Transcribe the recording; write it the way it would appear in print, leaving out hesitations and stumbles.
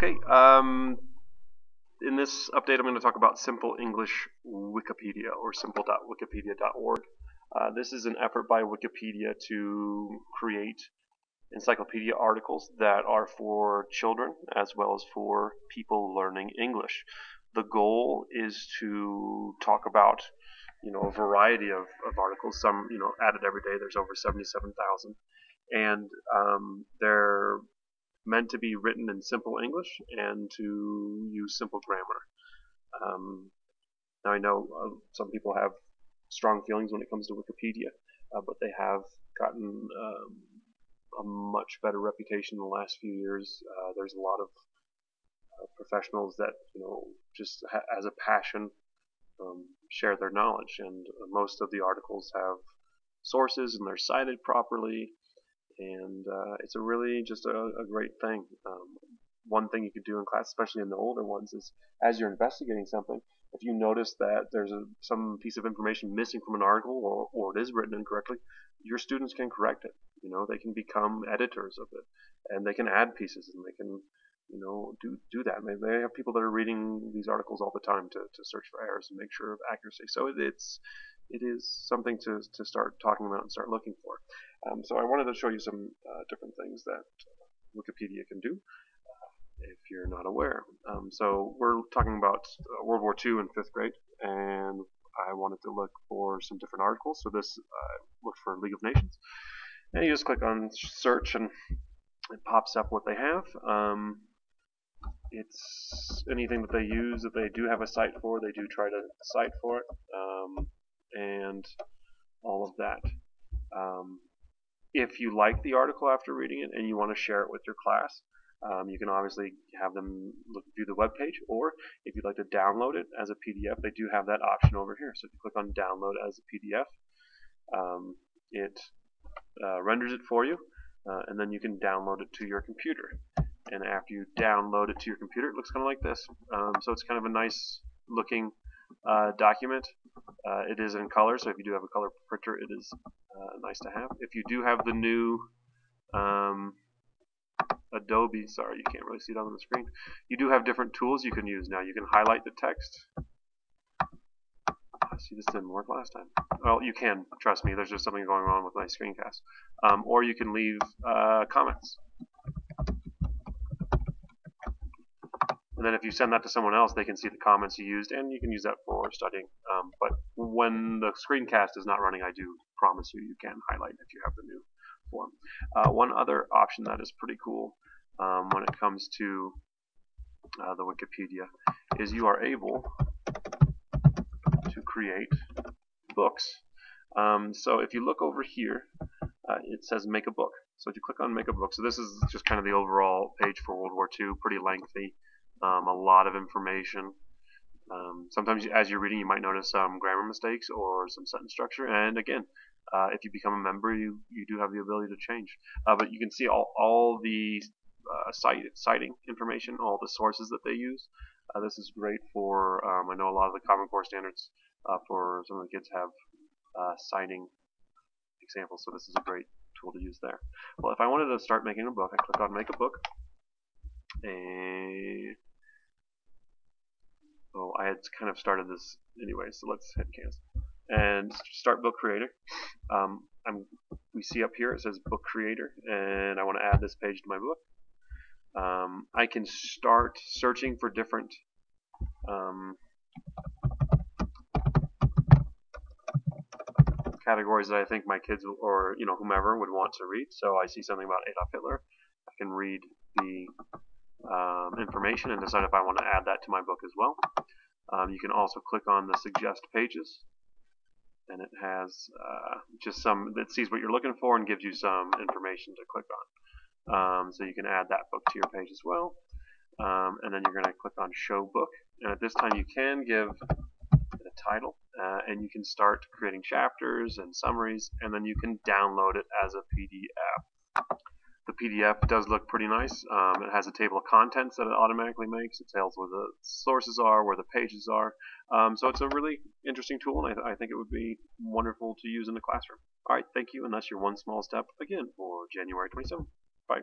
Okay, in this update I'm going to talk about Simple English Wikipedia, or simple.wikipedia.org. This is an effort by Wikipedia to create encyclopedia articles that are for children as well as for people learning English. The goal is to talk about a variety of articles, some added every day. There's over 77,000, and they're meant to be written in simple English and to use simple grammar. Now I know some people have strong feelings when it comes to Wikipedia, but they have gotten a much better reputation in the last few years. There's a lot of professionals that just as a passion share their knowledge, and most of the articles have sources and they're cited properly, and it's a really just a great thing. One thing you could do in class, especially in the older ones, is as you're investigating something, if you notice that there's some piece of information missing from an article, or it is written incorrectly, your students can correct it. They can become editors of it, and they can add pieces, and they can do that. And they have people that are reading these articles all the time to search for errors and make sure of accuracy. So it is something to start talking about and start looking for. So I wanted to show you some different things that Wikipedia can do if you're not aware. So we're talking about World War II in 5th grade, and I wanted to look for some different articles. So this looked for League of Nations, and you just click on search and it pops up what they have. It's anything that they use that they do have a site for. They do try to cite for it, and all of that. If you like the article after reading it and you want to share it with your class, you can obviously have them view the web page, or if you'd like to download it as a PDF, they do have that option over here. So if you click on download as a PDF, it renders it for you, and then you can download it to your computer. And after you download it to your computer, it looks kind of like this. So it's kind of a nice looking document. It is in color, so if you do have a color printer, it is nice to have. If you do have the new Adobe, sorry, you can't really see it on the screen. You do have different tools you can use now. You can highlight the text. See, this didn't work last time. Well, you can, trust me, there's just something going on with my screencast. Or you can leave comments. And then if you send that to someone else, they can see the comments you used, and you can use that for studying. But when the screencast is not running, I do promise you can highlight if you have the new form. One other option that is pretty cool when it comes to the Wikipedia is you are able to create books. So if you look over here, it says make a book. So if you click on make a book, so this is just kind of the overall page for World War II, pretty lengthy, a lot of information. Sometimes as you're reading, you might notice some grammar mistakes or some sentence structure, and again, if you become a member, you do have the ability to change. But you can see all the citing information, all the sources that they use. This is great for, I know a lot of the Common Core standards for some of the kids have citing examples, so this is a great tool to use there. Well, if I wanted to start making a book, I click on make a book, and I had kind of started this anyway, so let's hit cancel and start book creator. We see up here it says book creator, and I want to add this page to my book. I can start searching for different categories that I think my kids or whomever would want to read. So I see something about Adolf Hitler, I can read the information and decide if I want to add that to my book as well. You can also click on the suggest pages, and it has just it sees what you're looking for and gives you some information to click on. So you can add that book to your page as well. And then you're going to click on show book, and at this time you can give it a title, and you can start creating chapters and summaries, and then you can download it as a PDF. The PDF does look pretty nice. It has a table of contents that it automatically makes. It tells where the sources are, where the pages are. So it's a really interesting tool, and I think it would be wonderful to use in the classroom. All right, thank you, and that's your one small step again for January 27th. Bye.